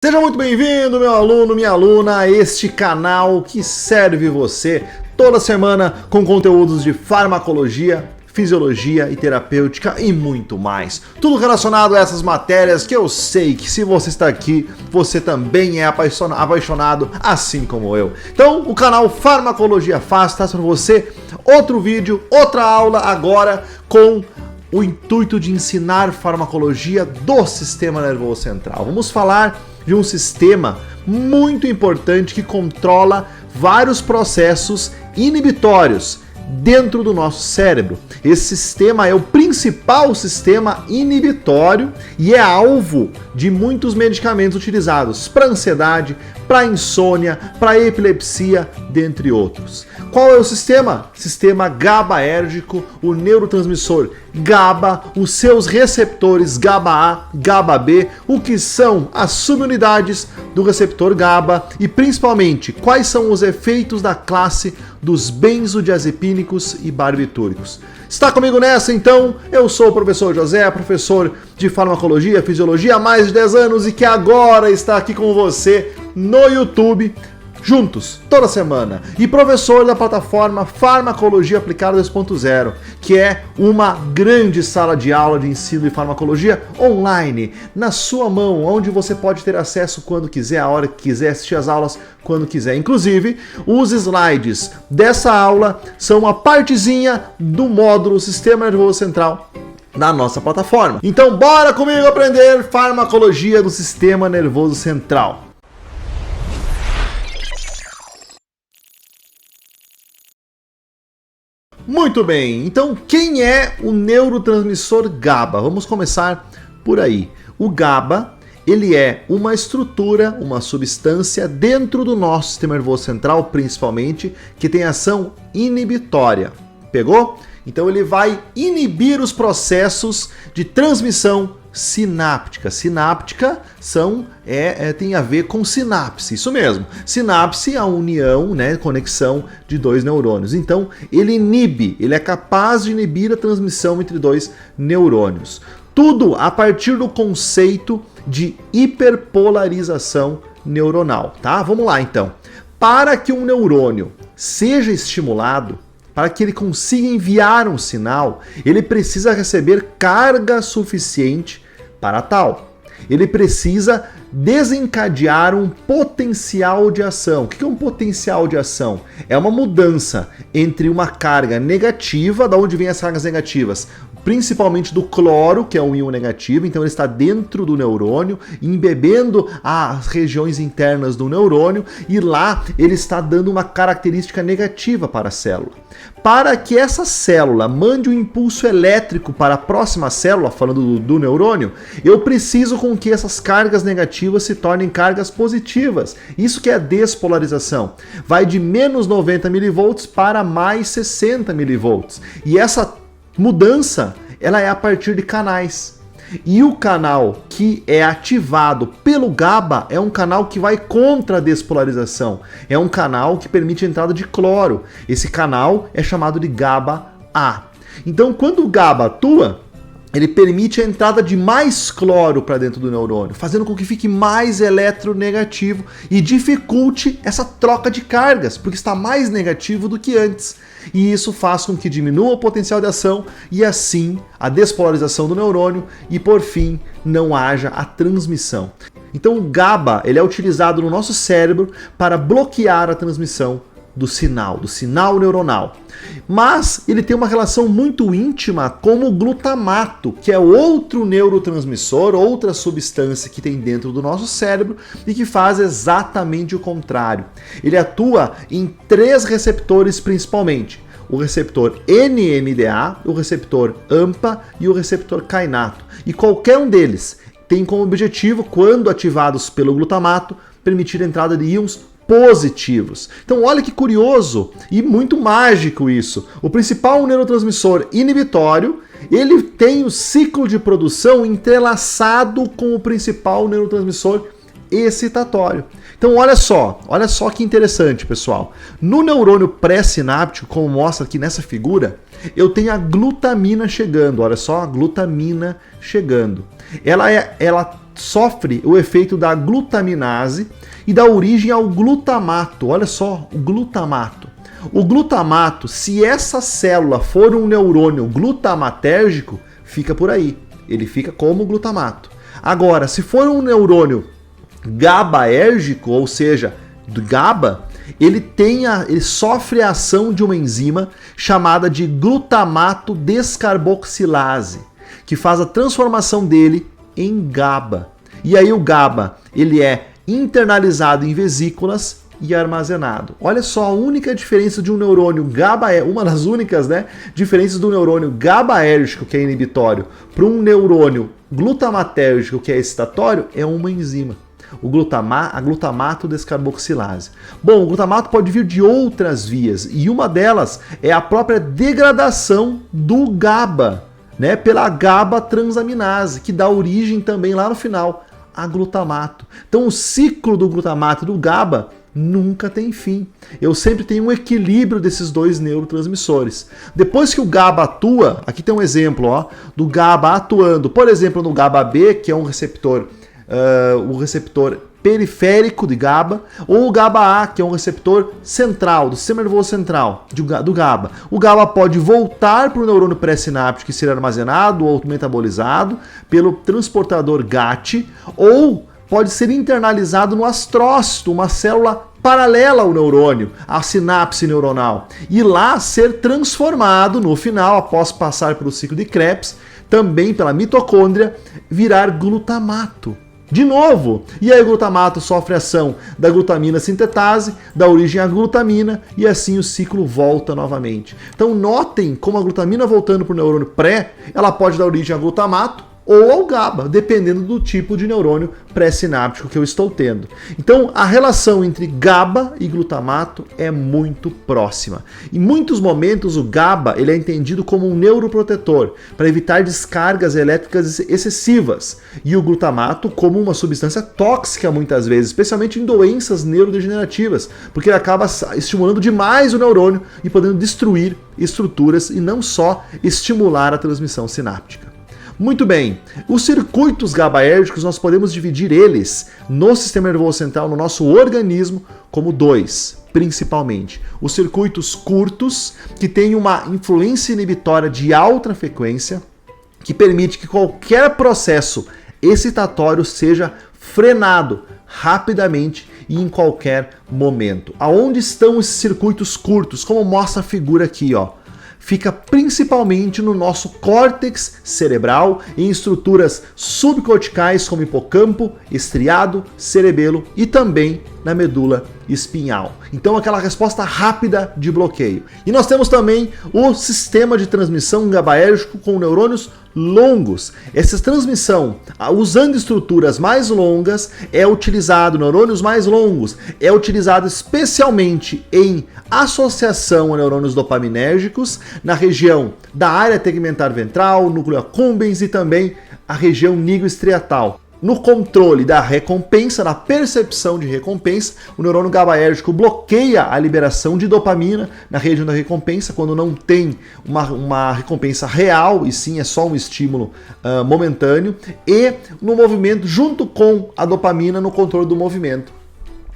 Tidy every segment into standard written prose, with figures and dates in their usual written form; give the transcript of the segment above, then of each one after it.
Seja muito bem-vindo, meu aluno, minha aluna, a este canal que serve você toda semana com conteúdos de farmacologia, fisiologia e terapêutica e muito mais. Tudo relacionado a essas matérias que eu sei que se você está aqui, você também é apaixonado assim como eu. Então, o canal Farmacologia Fácil traz para você outro vídeo, outra aula agora com o intuito de ensinar farmacologia do sistema nervoso central. Vamos falar de um sistema muito importante que controla vários processos inibitórios dentro do nosso cérebro. Esse sistema é o principal sistema inibitório e é alvo de muitos medicamentos utilizados para ansiedade, para insônia, para epilepsia, dentre outros. Qual é o sistema? Sistema GABAérgico, o neurotransmissor GABA, os seus receptores GABA-A, GABA-B, o que são as subunidades do receptor GABA e principalmente quais são os efeitos da classe dos benzodiazepínicos e barbitúricos. Está comigo nessa então? Eu sou o professor José, professor de farmacologia, fisiologia há mais de 10 anos e que agora está aqui com você no YouTube, juntos, toda semana, e professor da plataforma Farmacologia Aplicada 2.0, que é uma grande sala de aula de ensino de farmacologia online, na sua mão, onde você pode ter acesso quando quiser, a hora que quiser, assistir as aulas quando quiser. Inclusive, os slides dessa aula são uma partezinha do módulo Sistema Nervoso Central na nossa plataforma. Então, bora comigo aprender farmacologia do Sistema Nervoso Central. Muito bem, então quem é o neurotransmissor GABA? Vamos começar por aí. O GABA, ele é uma estrutura, uma substância dentro do nosso sistema nervoso central, principalmente, que tem ação inibitória. Pegou? Então ele vai inibir os processos de transmissão sináptica. Sináptica tem a ver com sinapse, isso mesmo. Sinapse é a união, conexão de dois neurônios. Então ele inibe, ele é capaz de inibir a transmissão entre dois neurônios. Tudo a partir do conceito de hiperpolarização neuronal, tá? Vamos lá então. Para que um neurônio seja estimulado, para que ele consiga enviar um sinal, ele precisa receber carga suficiente para tal. Ele precisa desencadear um potencial de ação. O que é um potencial de ação? É uma mudança entre uma carga negativa, da onde vêm as cargas negativas? Principalmente do cloro, que é um íon negativo, então ele está dentro do neurônio, embebendo as regiões internas do neurônio, e lá ele está dando uma característica negativa para a célula. Para que essa célula mande um impulso elétrico para a próxima célula, falando do neurônio, eu preciso com que essas cargas negativas se tornem cargas positivas. Isso que é a despolarização. Vai de menos 90 mV para mais 60 mV. E essa mudança, ela é a partir de canais. E o canal que é ativado pelo GABA é um canal que vai contra a despolarização. É um canal que permite a entrada de cloro. Esse canal é chamado de GABA-A. Então, quando o GABA atua, ele permite a entrada de mais cloro para dentro do neurônio, fazendo com que fique mais eletronegativo e dificulte essa troca de cargas, porque está mais negativo do que antes. E isso faz com que diminua o potencial de ação e assim a despolarização do neurônio e por fim não haja a transmissão. Então o GABA ele é utilizado no nosso cérebro para bloquear a transmissão do sinal neuronal. Mas ele tem uma relação muito íntima com o glutamato, que é outro neurotransmissor, outra substância que tem dentro do nosso cérebro e que faz exatamente o contrário. Ele atua em 3 receptores principalmente: o receptor NMDA, o receptor AMPA e o receptor kainato. E qualquer um deles tem como objetivo, quando ativados pelo glutamato, permitir a entrada de íons positivos. Então olha que curioso e muito mágico isso. O principal neurotransmissor inibitório, ele tem o ciclo de produção entrelaçado com o principal neurotransmissor excitatório. Então olha só que interessante, pessoal. No neurônio pré-sináptico, como mostra aqui nessa figura, eu tenho a glutamina chegando. Olha só, a glutamina chegando. Ela sofre o efeito da glutaminase e dá origem ao glutamato. Olha só, o glutamato. O glutamato, se essa célula for um neurônio glutamatérgico, fica por aí. Ele fica como glutamato. Agora, se for um neurônio GABAérgico, ou seja, do GABA, ele sofre a ação de uma enzima chamada de glutamato descarboxilase, que faz a transformação dele em GABA. E aí o GABA, ele é internalizado em vesículas e armazenado. Olha só, a única diferença de um neurônio GABA, uma das únicas, né, diferenças do neurônio GABAérgico, que é inibitório, para um neurônio glutamatérgico, que é excitatório, é uma enzima. A glutamato descarboxilase. Bom, o glutamato pode vir de outras vias, e uma delas é a própria degradação do GABA, né, pela GABA transaminase, que dá origem também lá no final a glutamato. Então o ciclo do glutamato e do GABA nunca tem fim. Eu sempre tenho um equilíbrio desses dois neurotransmissores. Depois que o GABA atua, aqui tem um exemplo, ó, do GABA atuando, por exemplo, no GABA-B, que é um receptor, o receptor periférico de GABA, ou o GABA-A, que é um receptor central, do sistema nervoso central, do GABA. O GABA pode voltar para o neurônio pré-sináptico e ser armazenado ou metabolizado pelo transportador GAT, ou pode ser internalizado no astrócito, uma célula paralela ao neurônio, à sinapse neuronal, e lá ser transformado no final, após passar pelo ciclo de Krebs, também pela mitocôndria, virar glutamato. De novo, e aí o glutamato sofre ação da glutamina sintetase, dá origem à glutamina, e assim o ciclo volta novamente. Então notem como a glutamina voltando para o neurônio pré, ela pode dar origem a glutamato ou ao GABA, dependendo do tipo de neurônio pré-sináptico que eu estou tendo. Então, a relação entre GABA e glutamato é muito próxima. Em muitos momentos, o GABA ele é entendido como um neuroprotetor, para evitar descargas elétricas excessivas, e o glutamato como uma substância tóxica muitas vezes, especialmente em doenças neurodegenerativas, porque ele acaba estimulando demais o neurônio e podendo destruir estruturas e não só estimular a transmissão sináptica. Muito bem, os circuitos GABAérgicos nós podemos dividir eles no sistema nervoso central, no nosso organismo, como dois, principalmente. Os circuitos curtos, que têm uma influência inibitória de alta frequência, que permite que qualquer processo excitatório seja frenado rapidamente e em qualquer momento. Aonde estão esses circuitos curtos? Como mostra a figura aqui, ó. Fica principalmente no nosso córtex cerebral, em estruturas subcorticais como hipocampo, estriado, cerebelo e também na medula espinhal. Então aquela resposta rápida de bloqueio. E nós temos também o sistema de transmissão GABAérgico com neurônios longos. Essa transmissão, usando estruturas mais longas, é utilizado, neurônios mais longos, é utilizado especialmente em associação a neurônios dopaminérgicos na região da área tegmentar ventral, núcleo accumbens e também a região nigroestriatal. No controle da recompensa, na percepção de recompensa, o neurônio GABAérgico bloqueia a liberação de dopamina na região da recompensa, quando não tem uma recompensa real, e sim é só um estímulo momentâneo, e no movimento, junto com a dopamina, no controle do movimento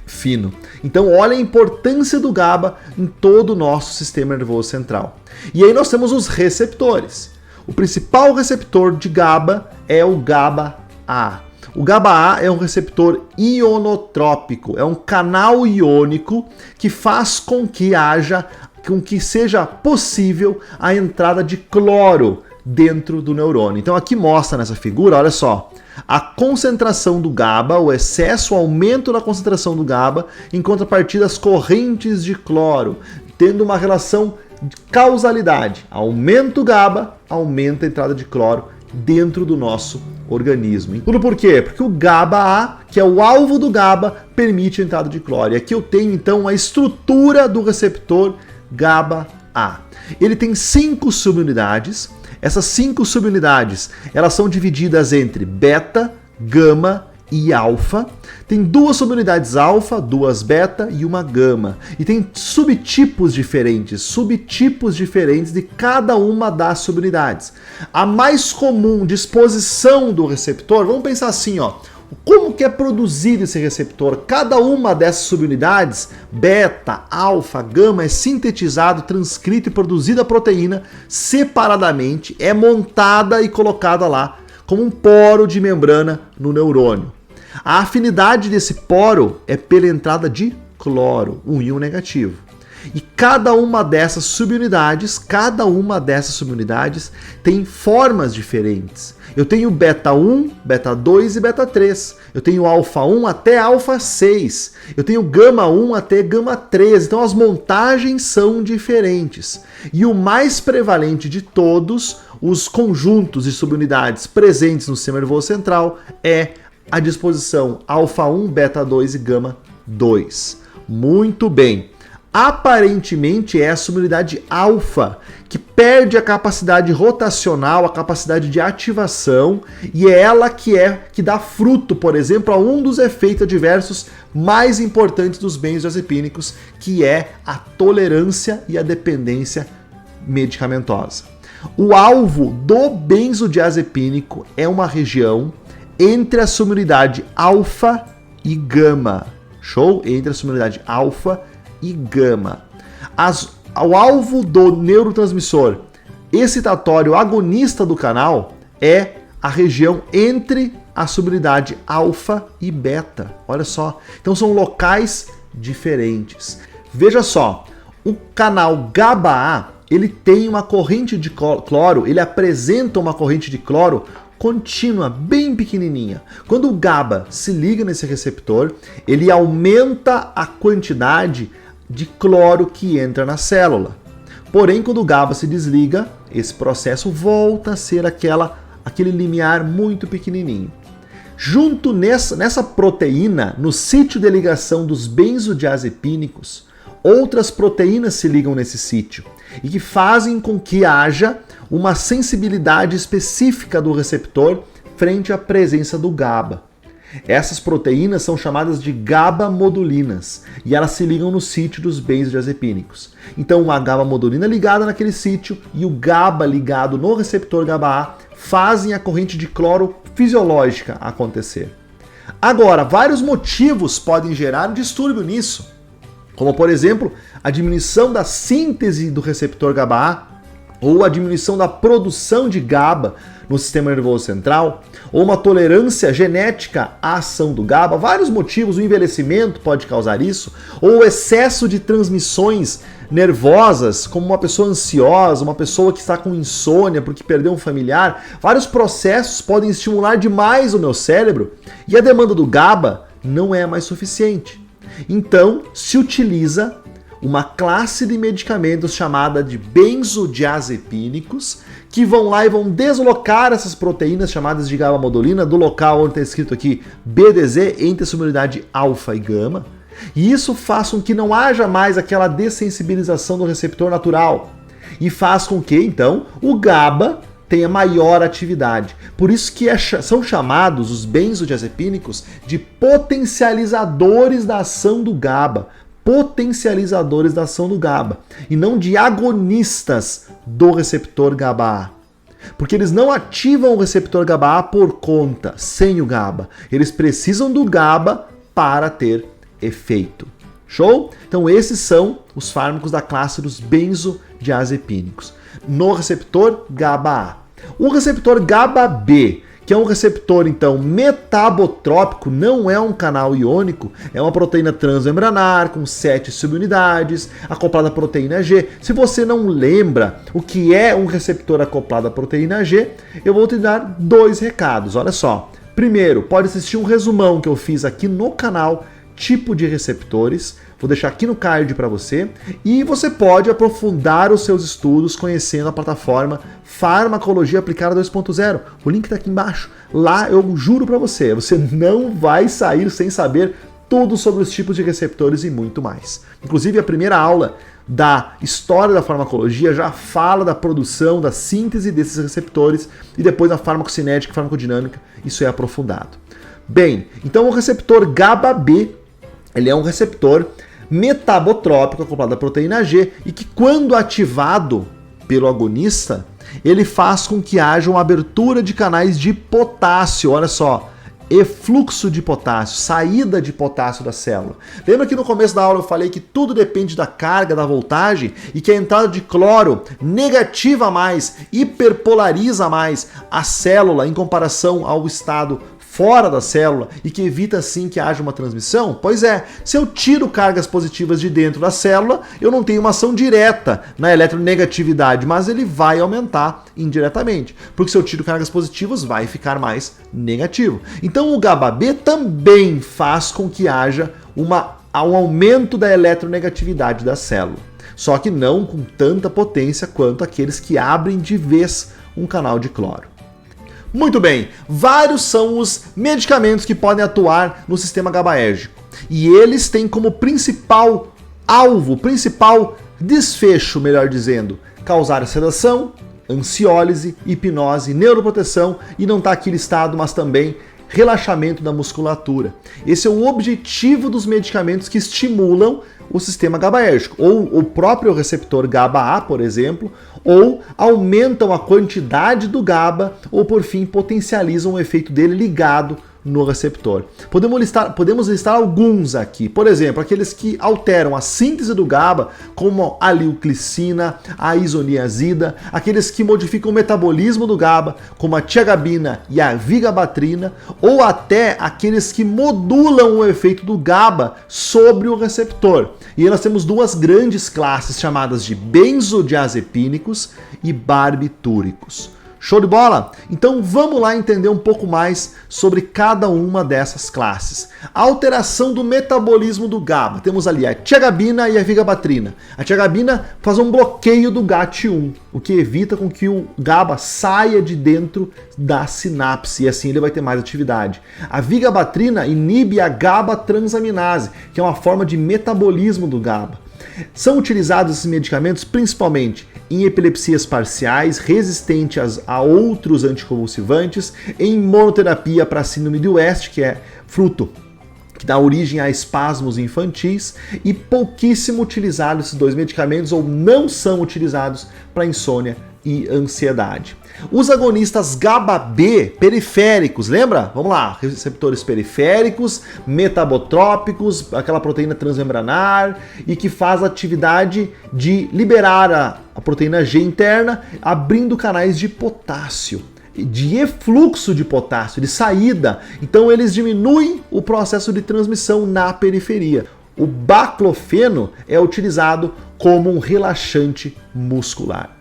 fino. Então olha a importância do GABA em todo o nosso sistema nervoso central. E aí nós temos os receptores. O principal receptor de GABA é o GABA-A. O GABA-A é um receptor ionotrópico, é um canal iônico que faz com que seja possível a entrada de cloro dentro do neurônio. Então aqui mostra nessa figura, olha só, a concentração do GABA, o excesso, o aumento da concentração do GABA em contrapartida às correntes de cloro, tendo uma relação de causalidade. Aumenta o GABA, aumenta a entrada de cloro dentro do nosso organismo. Tudo por quê? Porque o GABA-A, que é o alvo do GABA, permite a entrada de cloro. E aqui eu tenho então a estrutura do receptor GABA-A. Ele tem 5 subunidades. Essas 5 subunidades, elas são divididas entre beta, gama e alfa. Tem 2 subunidades alfa, 2 beta e uma gama. E tem subtipos diferentes de cada uma das subunidades. A mais comum disposição do receptor, vamos pensar assim, ó. Como que é produzido esse receptor? Cada uma dessas subunidades, beta, alfa, gama, é sintetizado, transcrito e produzida a proteína separadamente, é montada e colocada lá como um poro de membrana no neurônio. A afinidade desse poro é pela entrada de cloro, um íon negativo. E cada uma dessas subunidades tem formas diferentes. Eu tenho beta 1, beta 2 e beta 3. Eu tenho alfa 1 até alfa 6. Eu tenho gama 1 até gama 3. Então as montagens são diferentes. E o mais prevalente de todos os conjuntos de subunidades presentes no sistema nervoso central é a disposição alfa 1, beta 2 e gama 2. Muito bem. Aparentemente é a subunidade alfa que perde a capacidade rotacional, a capacidade de ativação, e é ela que dá fruto, por exemplo, a um dos efeitos adversos mais importantes dos benzodiazepínicos, que é a tolerância e a dependência medicamentosa. O alvo do benzodiazepínico é uma região entre a subunidade alfa e gama. Show? Entre a subunidade alfa e gama. O alvo do neurotransmissor excitatório agonista do canal é a região entre a subunidade alfa e beta. Olha só. Então são locais diferentes. Veja só, o canal GABA-A, ele tem uma corrente de cloro, ele apresenta uma corrente de cloro contínua, bem pequenininha. Quando o GABA se liga nesse receptor, ele aumenta a quantidade de cloro que entra na célula. Porém, quando o GABA se desliga, esse processo volta a ser aquele limiar muito pequenininho. Junto nessa proteína, no sítio de ligação dos benzodiazepínicos, outras proteínas se ligam nesse sítio e que fazem com que haja uma sensibilidade específica do receptor frente à presença do GABA. Essas proteínas são chamadas de GABA-modulinas e elas se ligam no sítio dos benzodiazepínicos. Então, uma GABA-modulina ligada naquele sítio e o GABA ligado no receptor GABA-A fazem a corrente de cloro fisiológica acontecer. Agora, vários motivos podem gerar um distúrbio nisso, como, por exemplo, a diminuição da síntese do receptor GABA-A ou a diminuição da produção de GABA no sistema nervoso central, ou uma tolerância genética à ação do GABA, vários motivos, o envelhecimento pode causar isso, ou o excesso de transmissões nervosas, como uma pessoa ansiosa, uma pessoa que está com insônia porque perdeu um familiar, vários processos podem estimular demais o meu cérebro e a demanda do GABA não é mais suficiente. Então, se utiliza uma classe de medicamentos chamada de benzodiazepínicos, que vão lá e vão deslocar essas proteínas chamadas de GABA-modulina do local onde está escrito aqui BDZ, entre a subunidade alfa e gama, e isso faz com que não haja mais aquela dessensibilização do receptor natural, e faz com que, então, o GABA tenha maior atividade. Por isso que são chamados os benzodiazepínicos de potencializadores da ação do GABA, potencializadores da ação do GABA e não de agonistas do receptor GABA-A. Porque eles não ativam o receptor GABA-A por conta, sem o GABA. Eles precisam do GABA para ter efeito. Show? Então esses são os fármacos da classe dos benzodiazepínicos. No receptor GABA-A. O receptor GABA-B, que é um receptor, então, metabotrópico, não é um canal iônico, é uma proteína transmembranar com 7 subunidades, acoplada à proteína G. Se você não lembra o que é um receptor acoplado à proteína G, eu vou te dar 2 recados, olha só. Primeiro, pode assistir um resumão que eu fiz aqui no canal, tipo de receptores, vou deixar aqui no card para você, e você pode aprofundar os seus estudos conhecendo a plataforma Farmacologia Aplicada 2.0. O link está aqui embaixo. Lá eu juro para você, você não vai sair sem saber tudo sobre os tipos de receptores e muito mais. Inclusive a primeira aula da história da farmacologia já fala da produção, da síntese desses receptores e depois da farmacocinética e farmacodinâmica, isso é aprofundado. Bem, então o receptor GABA-B, ele é um receptor metabotrópico acoplado à proteína G e que, quando ativado pelo agonista, ele faz com que haja uma abertura de canais de potássio. Olha só, efluxo de potássio, saída de potássio da célula. Lembra que no começo da aula eu falei que tudo depende da carga, da voltagem, e que a entrada de cloro negativa mais, hiperpolariza mais a célula em comparação ao estado fora da célula e que evita assim que haja uma transmissão? Pois é, se eu tiro cargas positivas de dentro da célula, eu não tenho uma ação direta na eletronegatividade, mas ele vai aumentar indiretamente, porque se eu tiro cargas positivas, vai ficar mais negativo. Então o GABA-B também faz com que haja um aumento da eletronegatividade da célula, só que não com tanta potência quanto aqueles que abrem de vez um canal de cloro. Muito bem, vários são os medicamentos que podem atuar no sistema GABAérgico. E eles têm como principal alvo, principal desfecho, melhor dizendo, causar sedação, ansiólise, hipnose, neuroproteção e não está aqui listado, mas também relaxamento da musculatura. Esse é o objetivo dos medicamentos que estimulam o sistema GABAérgico, ou o próprio receptor GABA-A, por exemplo, ou aumentam a quantidade do GABA, ou por fim potencializam o efeito dele ligado no receptor. Podemos listar alguns aqui, por exemplo, aqueles que alteram a síntese do GABA, como a leuclicina, a isoniazida, aqueles que modificam o metabolismo do GABA, como a tiagabina e a vigabatrina, ou até aqueles que modulam o efeito do GABA sobre o receptor. E aí nós temos duas grandes classes chamadas de benzodiazepínicos e barbitúricos. Show de bola? Então vamos lá entender um pouco mais sobre cada uma dessas classes. A alteração do metabolismo do GABA. Temos ali a tiagabina e a vigabatrina. A tiagabina faz um bloqueio do GAT1, o que evita com que o GABA saia de dentro da sinapse e assim ele vai ter mais atividade. A vigabatrina inibe a GABA transaminase, que é uma forma de metabolismo do GABA. São utilizados esses medicamentos principalmente em epilepsias parciais, resistentes a outros anticonvulsivantes, em monoterapia para síndrome de West, que é fruto que dá origem a espasmos infantis, e pouquíssimo utilizados esses dois medicamentos, ou não são utilizados para insônia e ansiedade. Os agonistas GABA-B periféricos, lembra? Vamos lá, receptores periféricos, metabotrópicos, aquela proteína transmembranar, e que faz a atividade de liberar a proteína G interna, abrindo canais de potássio, de efluxo de potássio, de saída. Então eles diminuem o processo de transmissão na periferia. O baclofeno é utilizado como um relaxante muscular.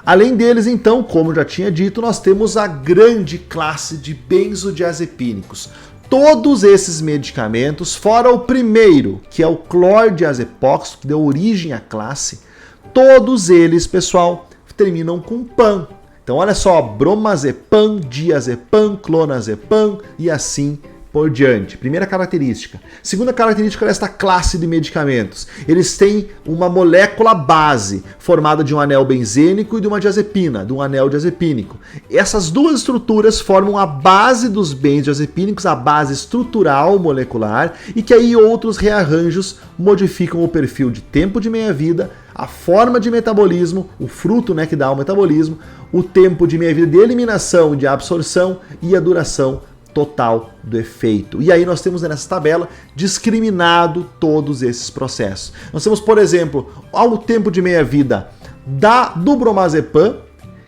Além deles, então, como eu já tinha dito, nós temos a grande classe de benzodiazepínicos. Todos esses medicamentos, fora o primeiro, que é o clordiazepóxito, que deu origem à classe, todos eles, pessoal, terminam com pan. Então, olha só, bromazepam, diazepam, clonazepam e assim por diante. Primeira característica. Segunda característica desta classe de medicamentos. Eles têm uma molécula base formada de um anel benzênico e de uma diazepina, de um anel diazepínico. Essas duas estruturas formam a base dos benzodiazepínicos, a base estrutural molecular, e que aí outros rearranjos modificam o perfil de tempo de meia-vida, a forma de metabolismo, o fruto, que dá o metabolismo, o tempo de meia-vida de eliminação e de absorção e a duração total do efeito. E aí nós temos nessa tabela discriminado todos esses processos. Nós temos, por exemplo, ao tempo de meia-vida do bromazepam,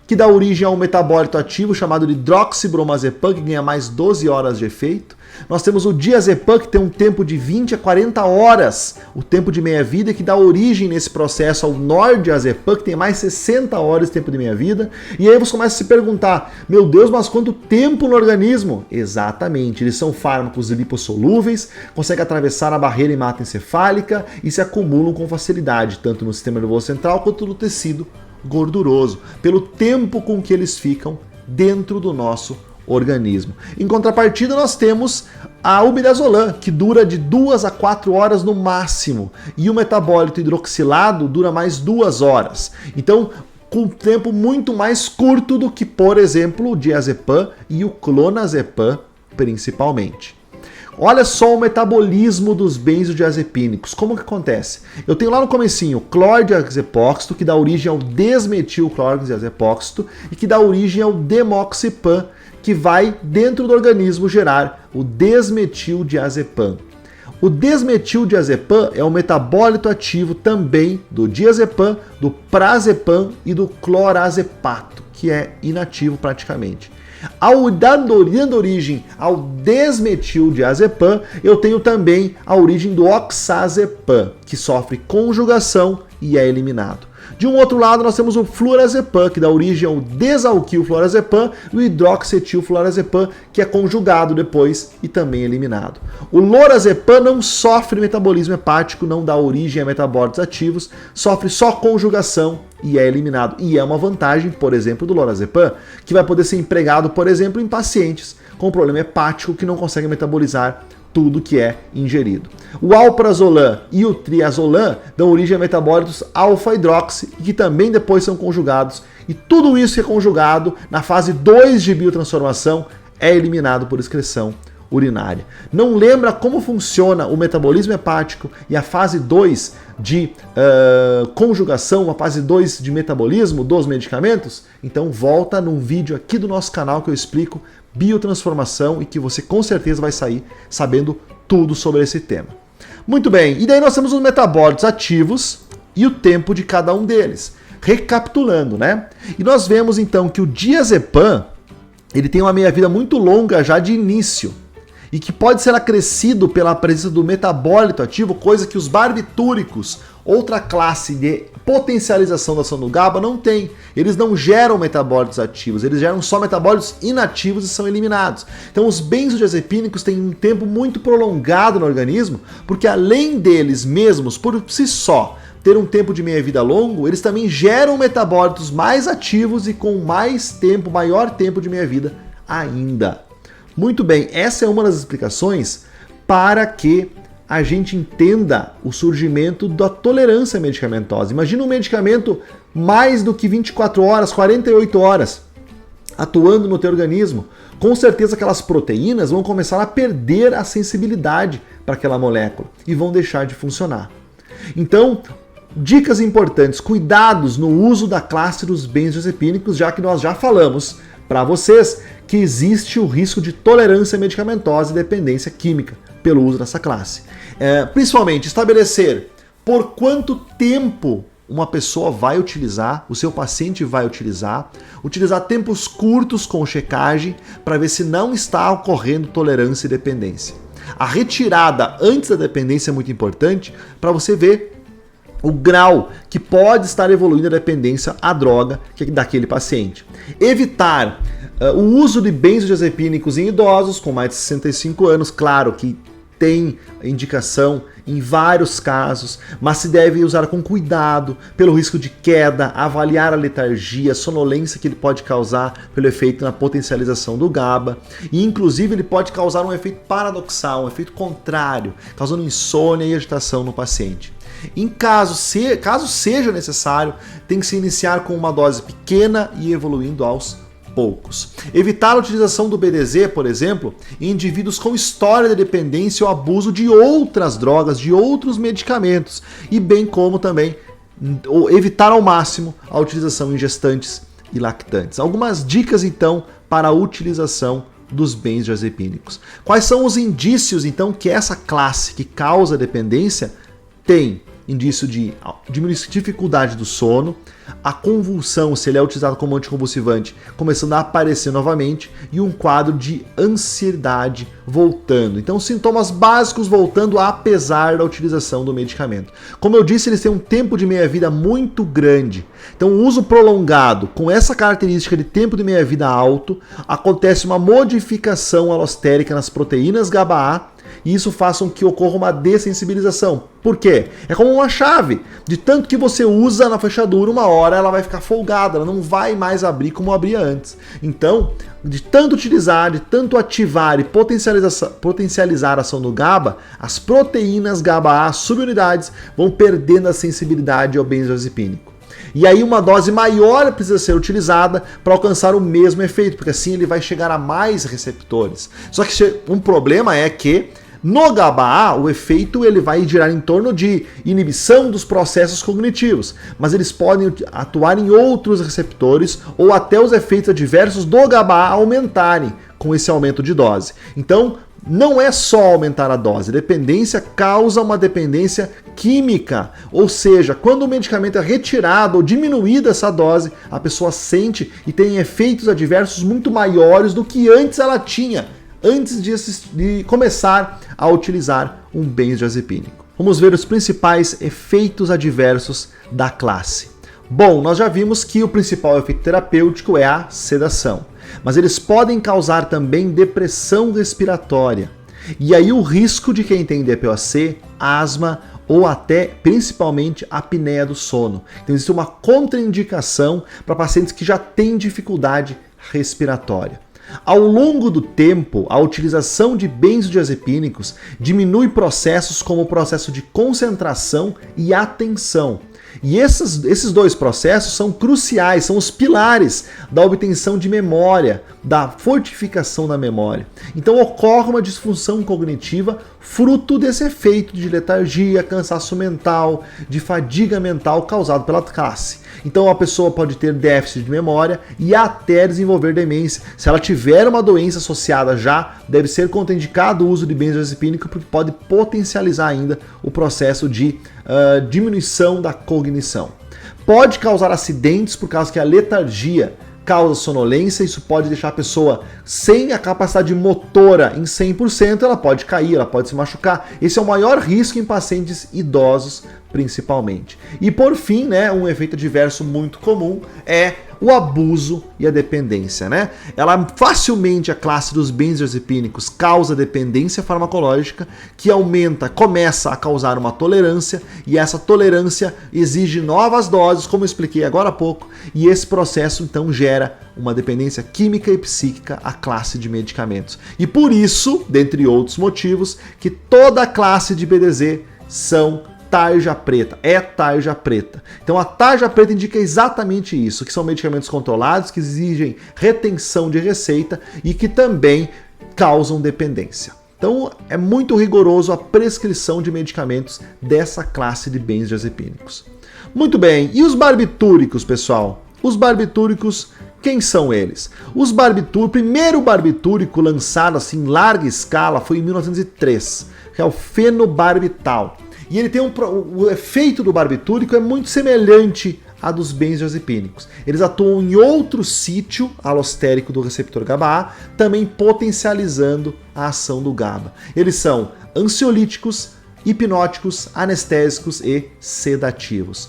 que dá origem a um metabólito ativo chamado de droxibromazepam, que ganha mais 12 horas de efeito. Nós temos o diazepam, que tem um tempo de 20 a 40 horas, o tempo de meia-vida, que dá origem nesse processo ao nordiazepam, que tem mais 60 horas de tempo de meia-vida. E aí você começa a se perguntar, meu Deus, mas quanto tempo no organismo? Exatamente, eles são fármacos lipossolúveis, conseguem atravessar a barreira hematoencefálica e se acumulam com facilidade, tanto no sistema nervoso central quanto no tecido gorduroso, pelo tempo com que eles ficam dentro do nosso organismo. Em contrapartida, nós temos a umidazolam, que dura de 2 a 4 horas no máximo, e o metabólito hidroxilado dura mais 2 horas. Então, com um tempo muito mais curto do que, por exemplo, o diazepam e o clonazepam, principalmente. Olha só o metabolismo dos benzodiazepínicos. Como que acontece? Eu tenho lá no comecinho clordiazepóxito, que dá origem ao desmetilclordiazepóxito e que dá origem ao demoxipam, que vai dentro do organismo gerar o desmetildiazepam. O desmetildiazepam é um metabólito ativo também do diazepam, do prazepam e do clorazepato, que é inativo praticamente. Dando origem ao desmetildiazepam, eu tenho também a origem do oxazepam, que sofre conjugação e é eliminado. De um outro lado, nós temos o flurazepam, que dá origem ao desalquilflurazepam, e o hidroxetilflurazepam, que é conjugado depois e também eliminado. O lorazepam não sofre metabolismo hepático, não dá origem a metabólitos ativos, sofre só conjugação e é eliminado. E é uma vantagem, por exemplo, do lorazepam, que vai poder ser empregado, por exemplo, em pacientes com problema hepático que não conseguem metabolizar tudo que é ingerido. O alprazolam e o triazolam dão origem a metabólitos alfa-hidroxi, que também depois são conjugados, e tudo isso que é conjugado na fase 2 de biotransformação é eliminado por excreção urinária. Não lembra como funciona o metabolismo hepático e a fase 2 de conjugação, a fase 2 de metabolismo dos medicamentos? Então volta num vídeo aqui do nosso canal que eu explico biotransformação e que você com certeza vai sair sabendo tudo sobre esse tema. Muito bem, e daí nós temos os metabólitos ativos e o tempo de cada um deles. Recapitulando, né? E nós vemos então que o diazepam, ele tem uma meia-vida muito longa já de início e que pode ser acrescido pela presença do metabólito ativo, coisa que os barbitúricos, outra classe de potencialização da ação do GABA, não tem. Eles não geram metabólitos ativos, eles geram só metabólitos inativos e são eliminados. Então os benzodiazepínicos têm um tempo muito prolongado no organismo, porque além deles mesmos, por si só, ter um tempo de meia-vida longo, eles também geram metabólitos mais ativos e com mais tempo, maior tempo de meia-vida ainda. Muito bem, essa é uma das explicações para que a gente entenda o surgimento da tolerância medicamentosa. Imagina um medicamento mais do que 24 horas, 48 horas, atuando no teu organismo. Com certeza aquelas proteínas vão começar a perder a sensibilidade para aquela molécula e vão deixar de funcionar. Então, dicas importantes, cuidados no uso da classe dos benzodiazepínicos, já que nós já falamos para vocês que existe o risco de tolerância medicamentosa e dependência química pelo uso dessa classe. Principalmente estabelecer por quanto tempo uma pessoa vai utilizar, o seu paciente vai utilizar tempos curtos com checagem para ver se não está ocorrendo tolerância e dependência. A retirada antes da dependência é muito importante para você ver o grau que pode estar evoluindo a dependência à droga daquele paciente. Evitar o uso de benzodiazepínicos em idosos com mais de 65 anos, claro que tem indicação em vários casos, mas se deve usar com cuidado, pelo risco de queda, avaliar a letargia, a sonolência que ele pode causar pelo efeito na potencialização do GABA, e inclusive ele pode causar um efeito paradoxal, um efeito contrário, causando insônia e agitação no paciente. Em caso seja necessário, tem que se iniciar com uma dose pequena e evoluindo aos poucos. Evitar a utilização do BDZ, por exemplo, em indivíduos com história de dependência ou abuso de outras drogas, de outros medicamentos, e bem como também evitar ao máximo a utilização em gestantes e lactantes. Algumas dicas então para a utilização dos benzodiazepínicos. Quais são os indícios então que essa classe que causa dependência tem? Indício de dificuldade do sono, a convulsão, se ele é utilizado como anticonvulsivante, começando a aparecer novamente, e um quadro de ansiedade voltando. Então, sintomas básicos voltando apesar da utilização do medicamento. Como eu disse, eles têm um tempo de meia-vida muito grande. Então, o uso prolongado, com essa característica de tempo de meia-vida alto, acontece uma modificação alostérica nas proteínas GABA-A, e isso faz com que ocorra uma dessensibilização. Por quê? É como uma chave. De tanto que você usa na fechadura, uma hora ela vai ficar folgada, ela não vai mais abrir como abria antes. Então, de tanto utilizar, de tanto ativar e potencializar a ação do GABA, as proteínas GABA-A subunidades vão perdendo a sensibilidade ao benzodiazepínico. E aí uma dose maior precisa ser utilizada para alcançar o mesmo efeito, porque assim ele vai chegar a mais receptores. Só que um problema é que No GABA-A, o efeito ele vai girar em torno de inibição dos processos cognitivos, mas eles podem atuar em outros receptores ou até os efeitos adversos do GABA-A aumentarem com esse aumento de dose. Então, não é só aumentar a dose, dependência causa uma dependência química, ou seja, quando o medicamento é retirado ou diminuída essa dose, a pessoa sente e tem efeitos adversos muito maiores do que antes ela tinha, antes de começar a utilizar um benzodiazepínico. Vamos ver os principais efeitos adversos da classe. Bom, nós já vimos que o principal efeito terapêutico é a sedação, mas eles podem causar também depressão respiratória. E aí o risco de quem tem DPOC, asma ou até, principalmente, apneia do sono. Então existe uma contraindicação para pacientes que já têm dificuldade respiratória. Ao longo do tempo, a utilização de benzodiazepínicos diminui processos como o processo de concentração e atenção. E esses dois processos são cruciais, são os pilares da obtenção de memória, da fortificação da memória. Então ocorre uma disfunção cognitiva fruto desse efeito de letargia, cansaço mental, de fadiga mental causado pela classe. Então a pessoa pode ter déficit de memória e até desenvolver demência. Se ela tiver uma doença associada já, deve ser contraindicado o uso de benzodiazepínico porque pode potencializar ainda o processo de diminuição da cognição. Pode causar acidentes por causa que a letargia causa sonolência, isso pode deixar a pessoa sem a capacidade motora em 100%, ela pode cair, ela pode se machucar. Esse é o maior risco em pacientes idosos, principalmente. E por fim, um efeito adverso muito comum é o abuso e a dependência, Ela facilmente, a classe dos benzodiazepínicos causa dependência farmacológica que começa a causar uma tolerância e essa tolerância exige novas doses, como eu expliquei agora há pouco, e esse processo então gera uma dependência química e psíquica à classe de medicamentos. E por isso, dentre outros motivos, que toda a classe de BDZ são tarja preta, é tarja preta. Então a tarja preta indica exatamente isso, que são medicamentos controlados, que exigem retenção de receita e que também causam dependência. Então é muito rigoroso a prescrição de medicamentos dessa classe de benzodiazepínicos. Muito bem, e os barbitúricos, pessoal? Os barbitúricos, quem são eles? O primeiro barbitúrico lançado assim em larga escala foi em 1903, que é o fenobarbital. E ele tem o efeito do barbitúrico é muito semelhante a dos benzodiazepínicos. Eles atuam em outro sítio alostérico do receptor GABA-A, também potencializando a ação do GABA. Eles são ansiolíticos, hipnóticos, anestésicos e sedativos.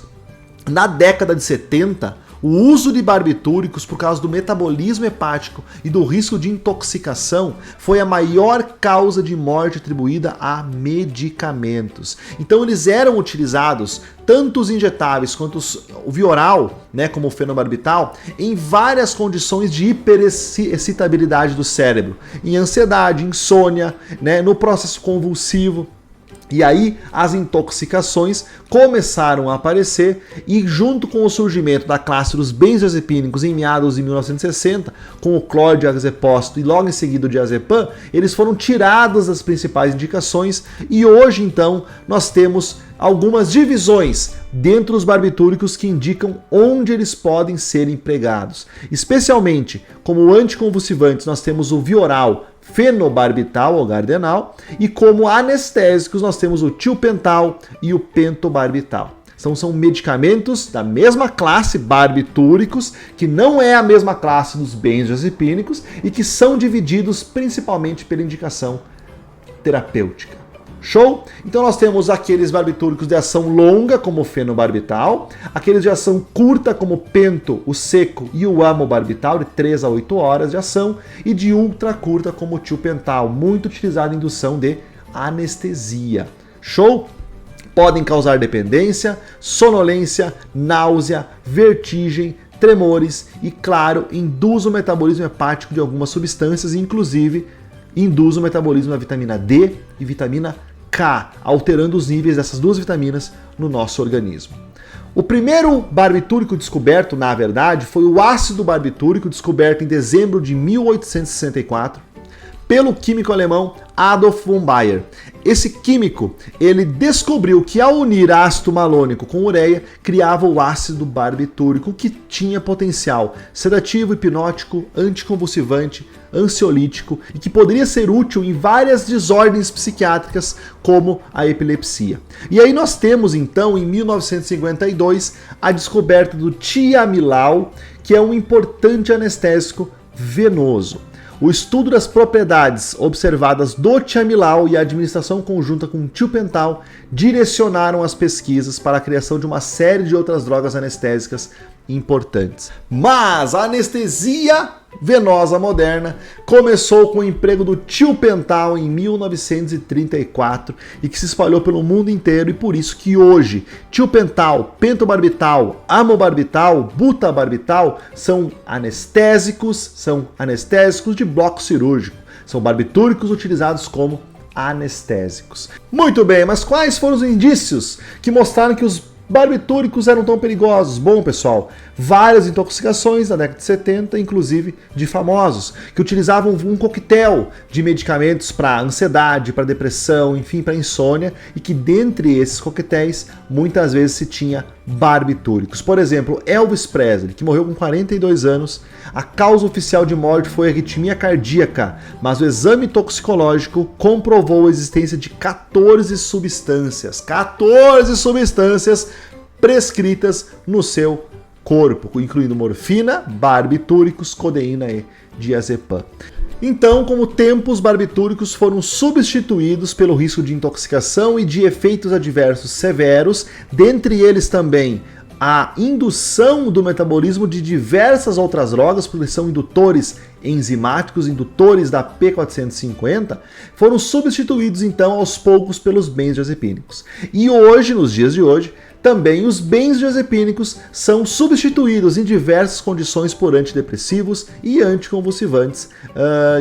Na década de 70, o uso de barbitúricos por causa do metabolismo hepático e do risco de intoxicação foi a maior causa de morte atribuída a medicamentos. Então eles eram utilizados, tanto os injetáveis quanto o via oral, como o fenobarbital, em várias condições de hiperexcitabilidade do cérebro, em ansiedade, insônia, no processo convulsivo. E aí as intoxicações começaram a aparecer e junto com o surgimento da classe dos benzodiazepínicos em meados de 1960, com o clordiazepócito e logo em seguida o diazepam, eles foram tirados das principais indicações e hoje então nós temos algumas divisões dentro dos barbitúricos que indicam onde eles podem ser empregados. Especialmente como anticonvulsivantes nós temos o via oral fenobarbital ou gardenal e como anestésicos nós temos o tiopental e o pentobarbital. Então são medicamentos da mesma classe, barbitúricos, que não é a mesma classe dos benzodiazepínicos e que são divididos principalmente pela indicação terapêutica. Show? Então nós temos aqueles barbitúricos de ação longa, como o fenobarbital, aqueles de ação curta, como o pento, o seco e o amobarbital, de 3 a 8 horas de ação, e de ultra curta, como o tiopental, muito utilizado em indução de anestesia. Show? Podem causar dependência, sonolência, náusea, vertigem, tremores e, claro, induz o metabolismo hepático de algumas substâncias, inclusive induz o metabolismo da vitamina D e vitamina K, alterando os níveis dessas duas vitaminas no nosso organismo. O primeiro barbitúrico descoberto, na verdade, foi o ácido barbitúrico, descoberto em dezembro de 1864 pelo químico alemão Adolf von Baeyer. Esse químico, ele descobriu que ao unir ácido malônico com ureia, criava o ácido barbitúrico, que tinha potencial sedativo, hipnótico, anticonvulsivante, ansiolítico e que poderia ser útil em várias desordens psiquiátricas, como a epilepsia. E aí nós temos então, em 1952, a descoberta do Thiamilal, que é um importante anestésico venoso. O estudo das propriedades observadas do Thiamilal e a administração conjunta com o Tiopental direcionaram as pesquisas para a criação de uma série de outras drogas anestésicas importantes. Mas a anestesia venosa moderna começou com o emprego do Tiopental em 1934 e que se espalhou pelo mundo inteiro, e por isso que hoje Tiopental, pentobarbital, amobarbital, butabarbital são anestésicos de bloco cirúrgico, são barbitúricos utilizados como anestésicos. Muito bem, mas quais foram os indícios que mostraram que os barbitúricos eram tão perigosos? Bom, pessoal, várias intoxicações na década de 70, inclusive de famosos, que utilizavam um coquetel de medicamentos para ansiedade, para depressão, enfim, para insônia, e que dentre esses coquetéis, muitas vezes se tinha barbitúricos. Por exemplo, Elvis Presley, que morreu com 42 anos, a causa oficial de morte foi arritmia cardíaca, mas o exame toxicológico comprovou a existência de 14 substâncias prescritas no seu corpo, incluindo morfina, barbitúricos, codeína e diazepam. Então, com o tempo, os barbitúricos foram substituídos pelo risco de intoxicação e de efeitos adversos severos, dentre eles também a indução do metabolismo de diversas outras drogas, porque são indutores enzimáticos, indutores da P450, foram substituídos então aos poucos pelos benzodiazepínicos. E hoje, nos dias de hoje, também os benzodiazepínicos são substituídos em diversas condições por antidepressivos e anticonvulsivantes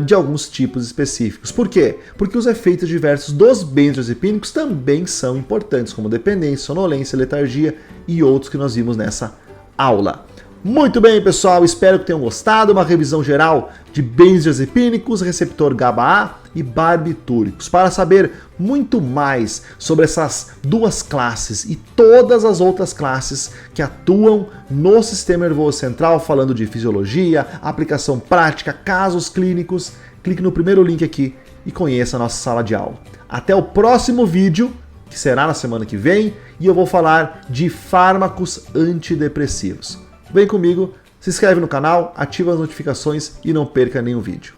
de alguns tipos específicos. Por quê? Porque os efeitos diversos dos benzodiazepínicos também são importantes, como dependência, sonolência, letargia e outros que nós vimos nessa aula. Muito bem, pessoal, espero que tenham gostado. Uma revisão geral de benzodiazepínicos, receptor GABA-A e barbitúricos. Para saber muito mais sobre essas duas classes e todas as outras classes que atuam no sistema nervoso central, falando de fisiologia, aplicação prática, casos clínicos, clique no primeiro link aqui e conheça a nossa sala de aula. Até o próximo vídeo, que será na semana que vem, e eu vou falar de fármacos antidepressivos. Vem comigo, se inscreve no canal, ativa as notificações e não perca nenhum vídeo.